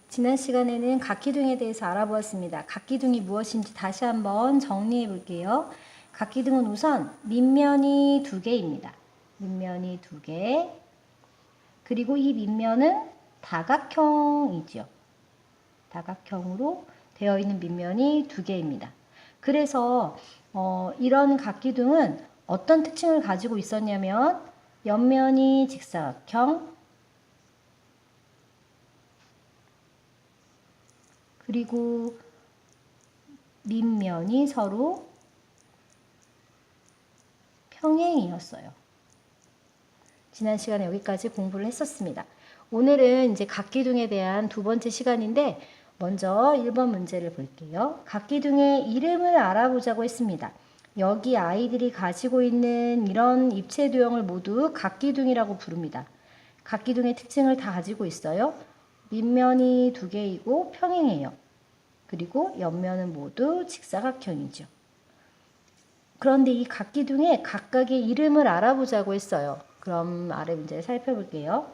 지난 시간에는 각기둥에 대해서 알아보았습니다. 각기둥이 무엇인지 다시 한번 정리해 볼게요. 각기둥은 우선 밑면이 두 개입니다. 밑면이 두 개. 그리고 이 밑면은 다각형이죠. 다각형으로 되어 있는 밑면이 두 개입니다. 그래서 이런 각기둥은 어떤 특징을 가지고 있었냐면 옆면이 직사각형, 그리고 밑면이 서로 평행이었어요. 지난 시간에 여기까지 공부를 했었습니다. 오늘은 이제 각기둥에 대한 두 번째 시간인데 먼저 1번 문제를 볼게요. 각기둥의 이름을 알아보자고 했습니다. 여기 아이들이 가지고 있는 이런 입체 도형을 모두 각기둥이라고 부릅니다. 각기둥의 특징을 다 가지고 있어요. 밑면이 두 개이고 평행해요. 그리고 옆면은 모두 직사각형이죠. 그런데 이 각기둥의 각각의 이름을 알아보자고 했어요. 그럼 아래 문제를 살펴볼게요.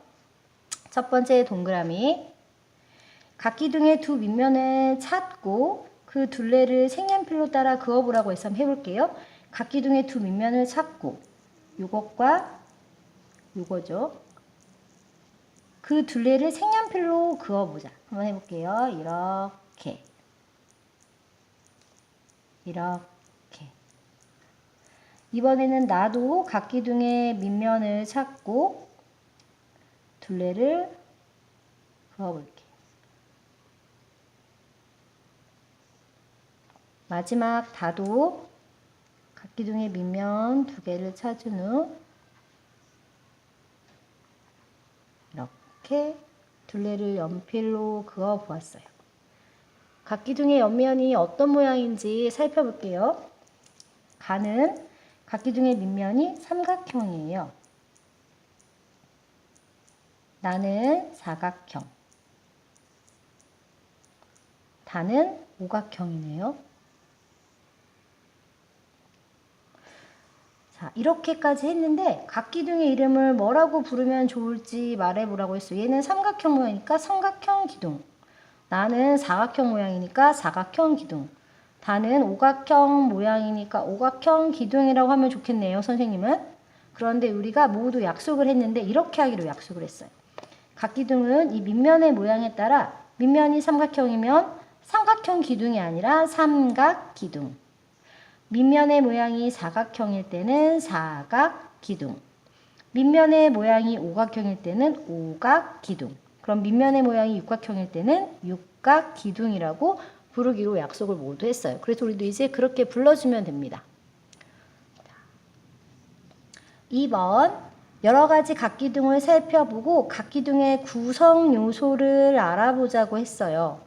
첫 번째 동그라미. 각기둥의 두 밑면을 찾고 그 둘레를 색연필로 따라 그어보라고 해서 한번 해볼게요. 각기둥의 두 밑면을 찾고 요것과 요거죠. 그 둘레를 색연필로 그어보자. 한번 해볼게요. 이렇게. 이번에는 나도 각기둥의 밑면을 찾고 둘레를 그어볼게. 마지막 다도 각기둥의 밑면 두 개를 찾은 후 이렇게 둘레를 연필로 그어 보았어요. 각기둥의 옆면이 어떤 모양인지 살펴볼게요. 가는 각기둥의 밑면이 삼각형이에요. 나는 사각형. 다는 오각형이네요. 자, 이렇게까지 했는데 각기둥의 이름을 뭐라고 부르면 좋을지 말해보라고 했어요. 얘는 삼각형 모양이니까 삼각형 기둥. 나는 사각형 모양이니까 사각형 기둥. 다는 오각형 모양이니까 오각형 기둥이라고 하면 좋겠네요, 선생님은. 그런데 우리가 모두 약속을 했는데 이렇게 하기로 약속을 했어요. 각기둥은 이 밑면의 모양에 따라 밑면이 삼각형이면 삼각형 기둥이 아니라 삼각기둥. 밑면의 모양이 사각형일 때는 사각기둥. 밑면의 모양이 오각형일 때는 오각기둥. 그럼 밑면의 모양이 육각형일 때는 육각기둥이라고 부르기로 약속을 모두 했어요. 그래서 우리도 이제 그렇게 불러주면 됩니다. 2번 여러 가지 각기둥을 살펴보고 각기둥의 구성 요소를 알아보자고 했어요.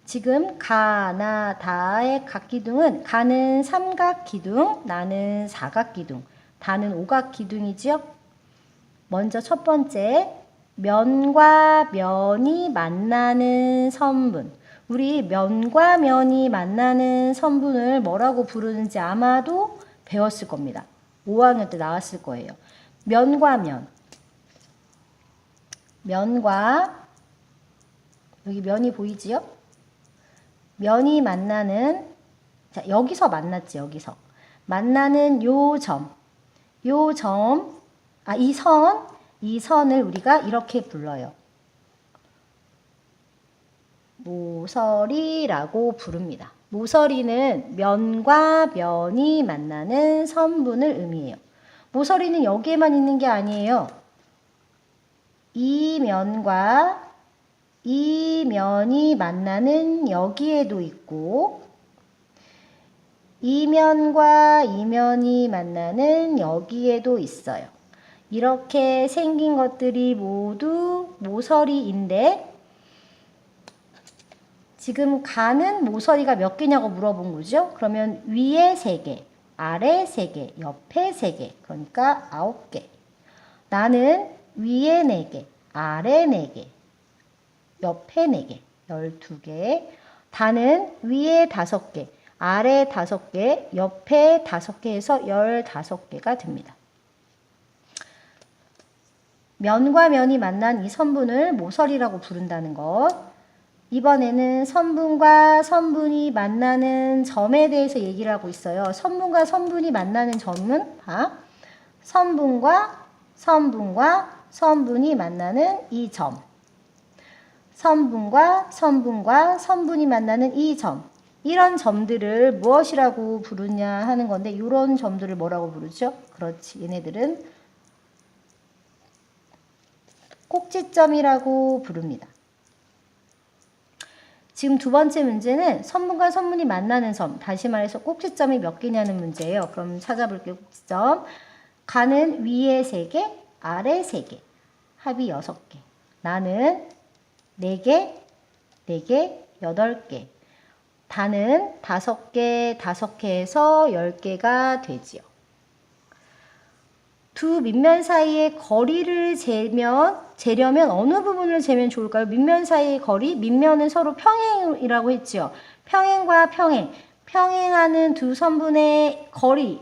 지금 가, 나, 다의 각기둥은 가는 삼각기둥, 나는 사각기둥, 다는 오각기둥이지요. 먼저 첫 번째, 면과 면이 만나는 선분. 우리 면과 면이 만나는 선분을 뭐라고 부르는지 아마도 배웠을 겁니다. 5학년 때 나왔을 거예요. 면과 면. 면과, 여기 면이 보이지요? 면이 만나는, 자, 여기서 만났지, 여기서. 만나는 요 점. 이 선을 우리가 이렇게 불러요. 모서리라고 부릅니다. 모서리는 면과 면이 만나는 선분을 의미해요. 모서리는 여기에만 있는 게 아니에요. 이 면과 이 면이 만나는 여기에도 있고 이 면과 이 면이 만나는 여기에도 있어요. 이렇게 생긴 것들이 모두 모서리인데 지금 가는 모서리가 몇 개냐고 물어본 거죠. 그러면 위에 3개, 아래 3개, 옆에 3개, 그러니까 9개. 나는 위에 4개, 아래 4개, 옆에 4개, 12개. 다는 위에 5개, 아래 5개, 옆에 5개 해서 15개가 됩니다. 면과 면이 만난 이 선분을 모서리라고 부른다는 것. 이번에는 선분과 선분이 만나는 점에 대해서 얘기를 하고 있어요. 선분과 선분이 만나는 점은 선분과 선분이 만나는 이 점. 선분과 선분이 만나는 이 점. 이런 점들을 무엇이라고 부르냐 하는 건데 이런 점들을 뭐라고 부르죠? 그렇지. 얘네들은 꼭지점이라고 부릅니다. 지금 두 번째 문제는 선분과 선분이 만나는 점, 다시 말해서 꼭지점이 몇 개냐는 문제예요. 그럼 찾아볼게요. 꼭지점. 가는 위에 3개, 아래 3개, 합이 6개. 나는 4개, 4개, 8개. 다는 5개, 5개에서 10개가 되지요. 두 밑면 사이의 거리를 재려면 어느 부분을 재면 좋을까요? 밑면 사이의 거리, 밑면은 서로 평행이라고 했지요. 평행과 평행하는 두 선분의 거리,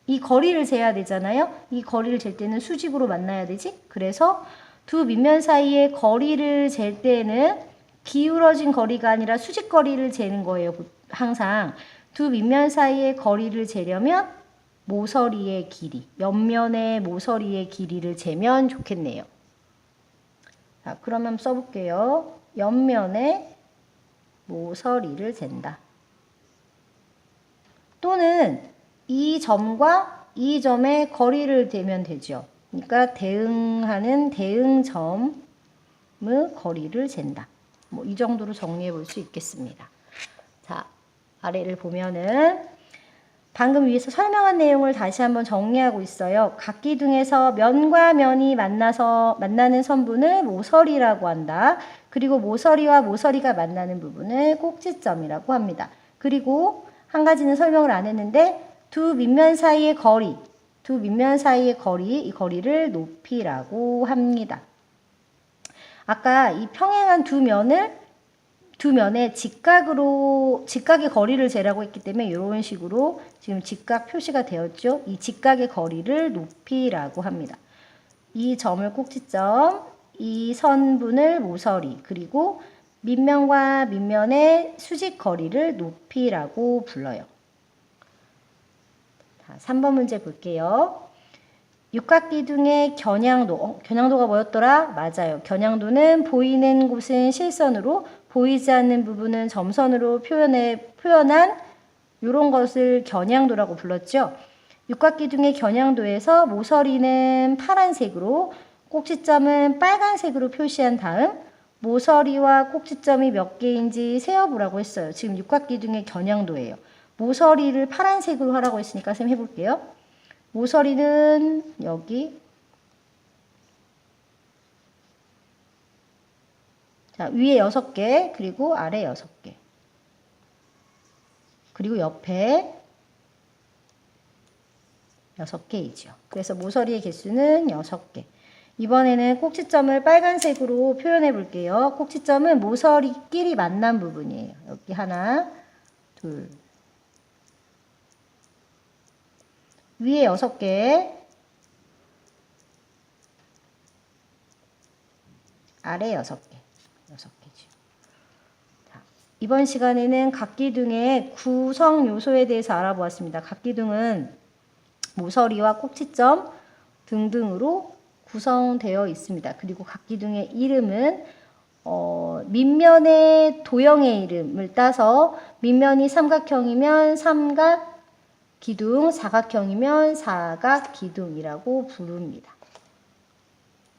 이 거리를 재야 되잖아요. 이 거리를 잴 때는 수직으로 만나야 되지. 그래서 두 밑면 사이의 거리를 잴 때는 기울어진 거리가 아니라 수직 거리를 재는 거예요. 항상 두 밑면 사이의 거리를 재려면 모서리의 길이, 옆면의 모서리의 길이를 재면 좋겠네요. 자, 그러면 써볼게요. 옆면의 모서리를 잰다. 또는 이 점과 이 점의 거리를 재면 되죠. 그러니까 대응하는 대응점의 거리를 잰다. 뭐 이 정도로 정리해 볼 수 있겠습니다. 자, 아래를 보면은 방금 위에서 설명한 내용을 다시 한번 정리하고 있어요. 각기둥에서 면과 면이 만나는 선분을 모서리라고 한다. 그리고 모서리와 모서리가 만나는 부분을 꼭지점이라고 합니다. 그리고 한 가지는 설명을 안 했는데 두 밑면 사이의 거리, 이 거리를 높이라고 합니다. 아까 이 평행한 두 면에 직각의 거리를 재라고 했기 때문에 이런 식으로 지금 직각 표시가 되었죠. 이 직각의 거리를 높이라고 합니다. 이 점을 꼭지점, 이 선분을 모서리, 그리고 밑면과 밑면의 수직 거리를 높이라고 불러요. 자, 3번 문제 볼게요. 육각기둥의 겨냥도가 뭐였더라? 맞아요. 겨냥도는 보이는 곳은 실선으로, 보이지 않는 부분은 점선으로 표현한 이런 것을 겨냥도라고 불렀죠. 육각기둥의 겨냥도에서 모서리는 파란색으로, 꼭지점은 빨간색으로 표시한 다음 모서리와 꼭지점이 몇 개인지 세어보라고 했어요. 지금 육각기둥의 겨냥도예요. 모서리를 파란색으로 하라고 했으니까 선생님 해볼게요. 모서리는 여기, 자, 위에 6개, 그리고 아래 6개, 그리고 옆에 6개이죠. 그래서 모서리의 개수는 6개. 이번에는 꼭지점을 빨간색으로 표현해 볼게요. 꼭지점은 모서리끼리 만난 부분이에요. 여기 하나, 둘, 위에 6개, 아래 6개. 6개죠. 자, 이번 시간에는 각기둥의 구성 요소에 대해서 알아보았습니다. 각기둥은 모서리와 꼭지점 등등으로 구성되어 있습니다. 그리고 각기둥의 이름은 밑면의 도형의 이름을 따서 밑면이 삼각형이면 삼각기둥, 사각형이면 사각기둥이라고 부릅니다.